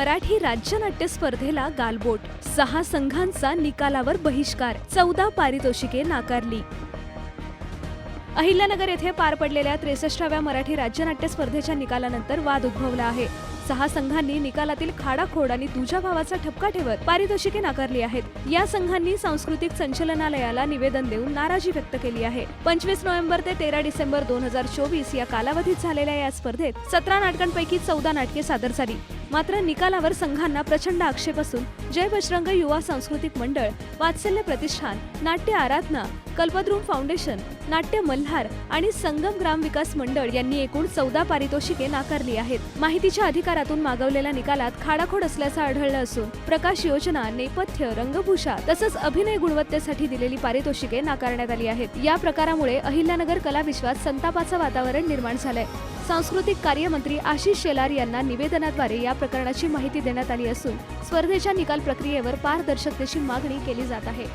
मराठी राज्य नाट्य स्पर्धेला गालबोट, 6 संघांचा निकालावर बहिष्कार, 14 पारितोषिके नाकारली। अहिल्यानगर येथे पार पडलेल्या 63व्या मराठी राज्य नाट्य स्पर्धेच्या निकालानंतर वाद उद्भवला आहे। 6 संघांनी निकालातील खाडाखोड आणि दुजाभावाचा ठपका ठेवत पारितोषिके नाकारली आहेत। या संघांनी सांस्कृतिक संचालनालयाला निवेदन देऊन नाराजी व्यक्त केली आहे। 25 नोव्हेंबर ते 13 डिसेंबर 2024 या कालावधीत झालेल्या या स्पर्धेत 17 नाटकांपैकी 14 नाटके सादर झाली। मात्र निकालावर संघांना प्रचंड आक्षेप असून जय बजरंग युवा सांस्कृतिक मंडळ, वात्सल्य प्रतिष्ठान, नाट्य आराधना, कल्पद्रुम फाउंडेशन, नाट्य मल्हार आणि संगम ग्राम विकास मंडळ यांनी एकूण 14 पारितोषिके नाकारली आहेत। माहितीच्या अधिकारातून मागवलेल्या निकालात खाडाखोड असल्याचं आढळलं असून प्रकाश योजना, नेपथ्य, रंगभूषा तसंच अभिनय गुणवत्तेसाठी दिलेली पारितोषिके नाकारण्यात आली आहेत। या प्रकारामुळे अहिल्यानगर कला विश्वात संतापाचं वातावरण निर्माण झालंय। सांस्कृतिक कार्यमंत्री आशिष शेलार यांना निवेदनाद्वारे या प्रकरणाची माहिती देण्यात आली असून स्पर्धेच्या निकाल प्रक्रियेवर पारदर्शकतेची मागणी केली जात आहे।